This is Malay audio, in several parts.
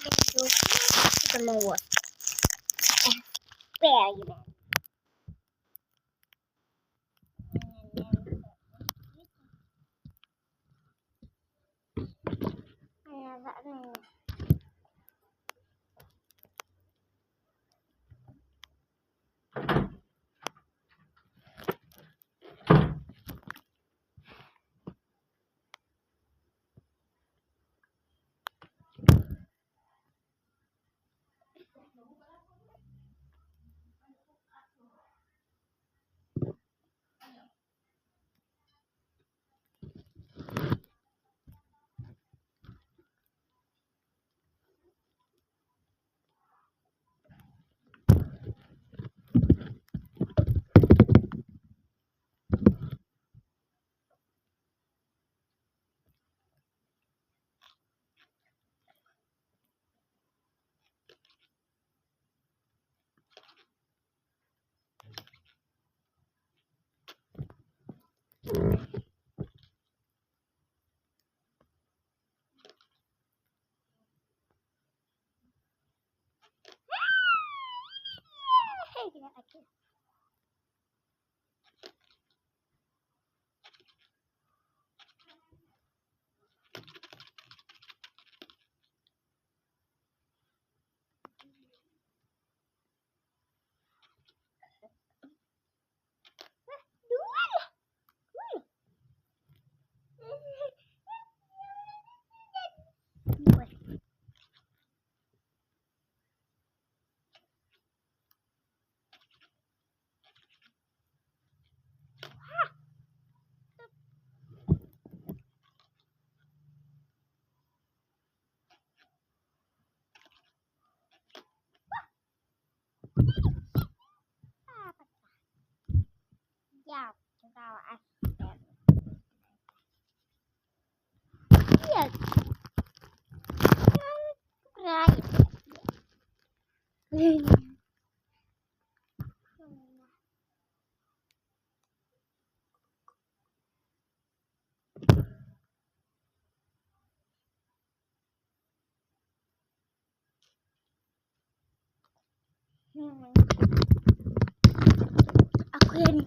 Kita mau buat gitu. Ya, kita akan. Iya. Right. Aku yang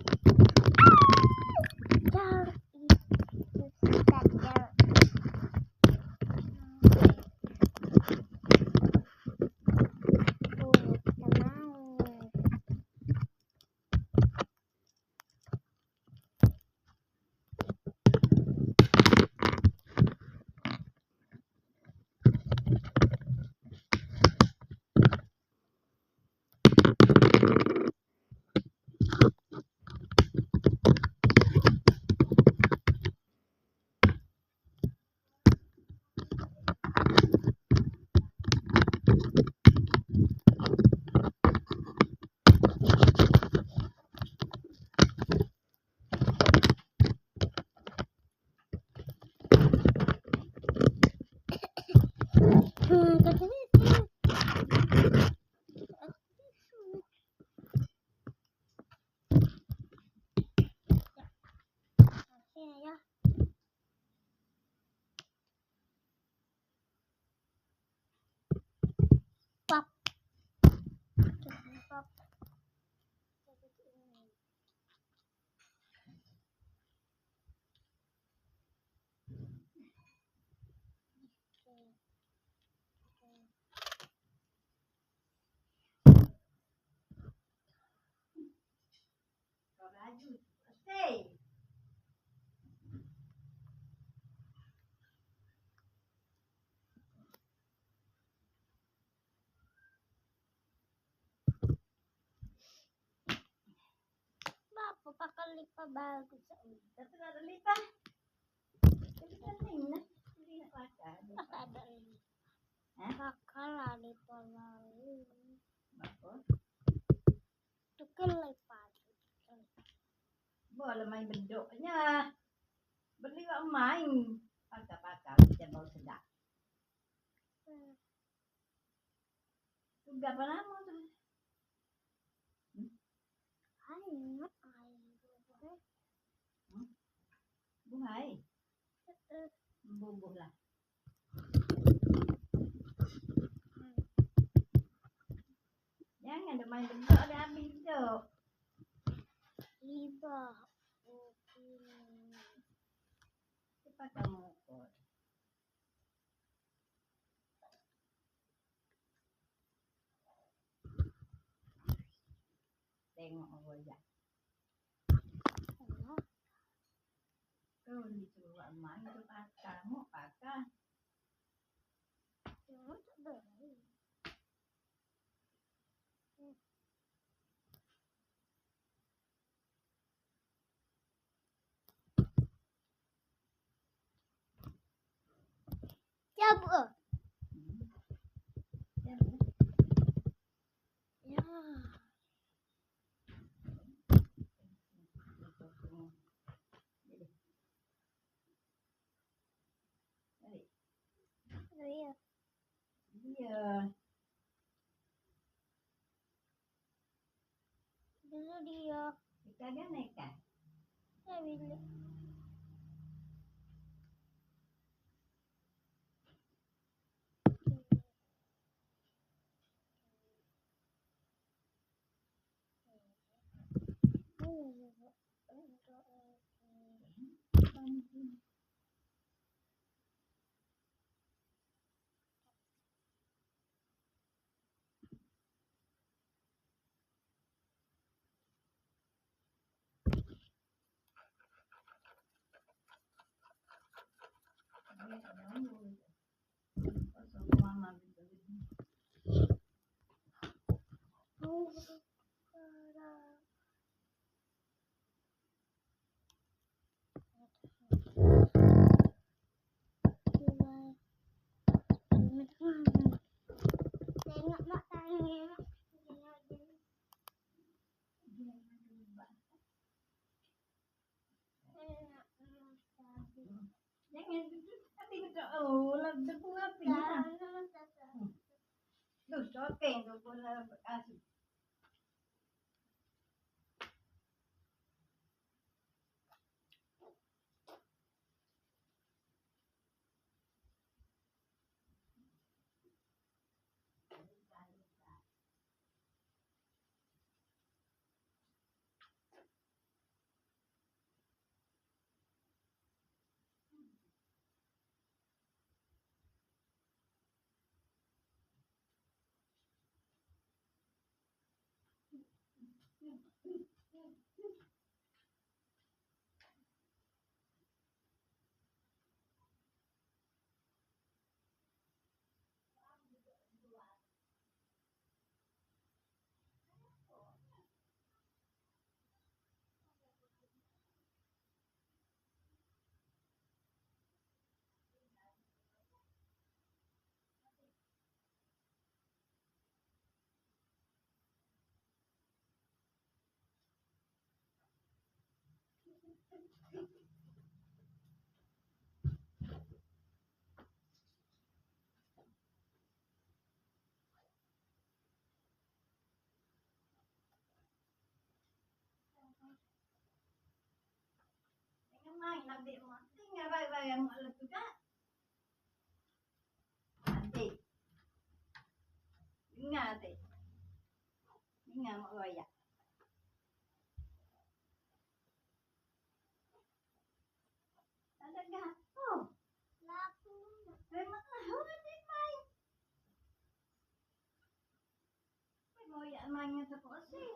ya. Pop. Pop. Bapak pakai lipa bagus. Tapi nggak ada lipa. Itu penting lah. Jadi nggak pakai. Ada lipa. Pakai lah lipa lalu. Bagus. Itu kan lipa. Boleh main bentuknya. Beli nggak main. Pakai jangan bawa sedap. Juga apa nama tuh? Ayo. Buhai. Bubuh lah. main bedok ada habis bedok. Iba. Cepat kamu ukur. Tengok wajah. Kau disuruh emak itu pakar, mau pakar. Cabut. Ya. Ya. Iya. Iya. Dulu dia. Kita kan nekat. Saya bilang. Tengok mak tanya. Jangan tapi betul. Oh, lah debu api lah. Lu shopping tu pun asik. Jangan main adik mak. Tinggal bayang mak lepas tak? Adik. Dengar adik. Dengar mak royak. Tak ada gapo. Lapu. Memang tahu adik main. Royak mainnya terpaksa.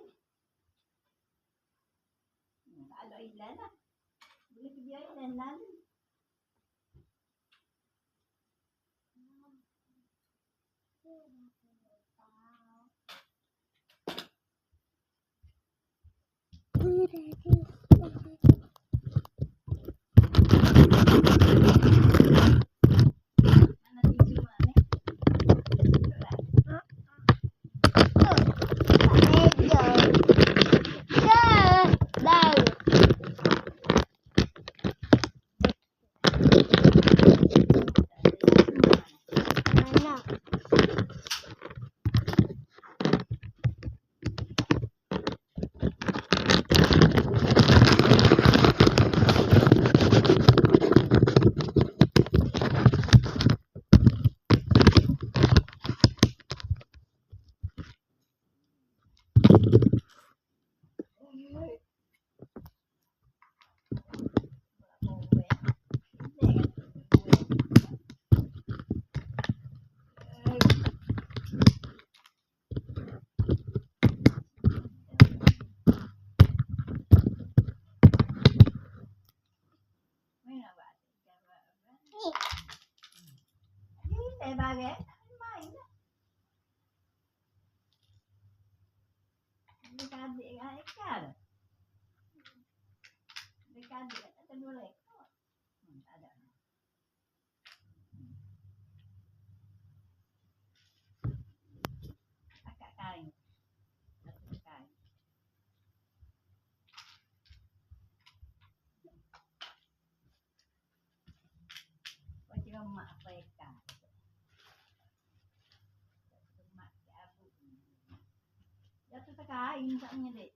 Tak ada ilan lah. Boleh pergi ilan lalu. Mana tisu mak ni? Betul tak? adik dengan Eka. Adik ada 2 ekor. Tak ada. Akak kain. Satu kain. Kau kira mak apa Eka? Mak ke abu. Jatuh kain saknya dek.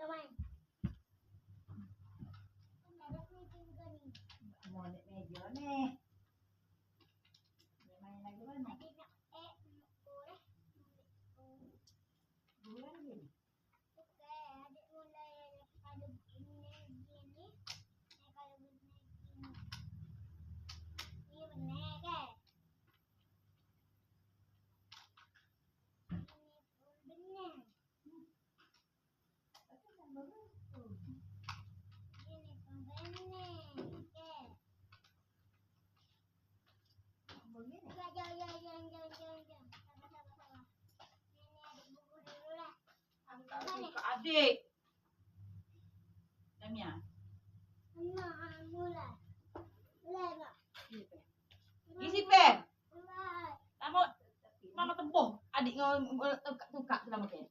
Jaman. Ada meeting ke ni? Mau naik meja ni. Dia main lagi mana? Adik nak boleh. Bulan ni. Okey, adik mulai ada ini gini. Kalau begini gini. Ini benar ke? Ini benar. Apa nama tu? Ini pun benar. Ke? Begini. Jangan. Sabar. Ini adik buku dulu lah. Tak suka adik. Damia. Mulai. Mulai, Mak. Isi pen. Mulai. Lama mama tempuh. Adik tukar selama pen.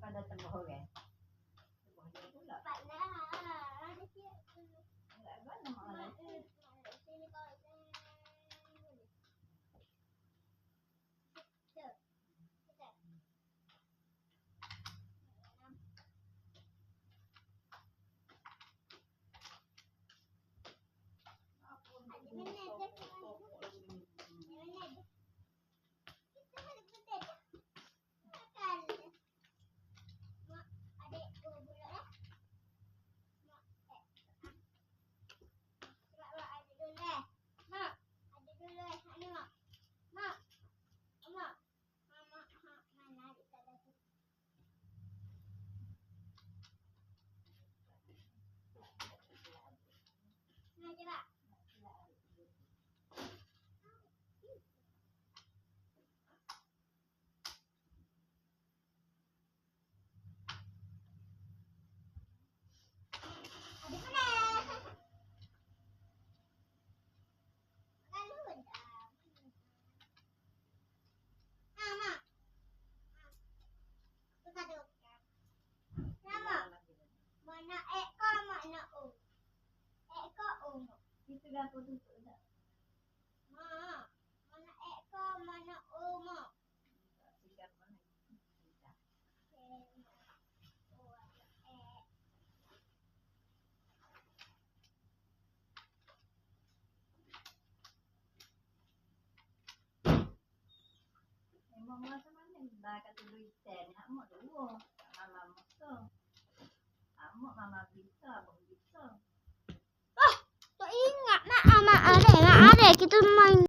Pada tengah orang. Tengah dia pula. Cepatlah. Ada siap dulu. Enggak ada nama orang. Sini kau. Mana ekor, mana ekor. Itu dah aku tutup dah. Mana ekor, mana mak. Tiga mana? Memang masa mana dah kata duit ten, amak dulu. Mama muka. Amak mama bisa, abang bisa. Tak ingat nak adik kita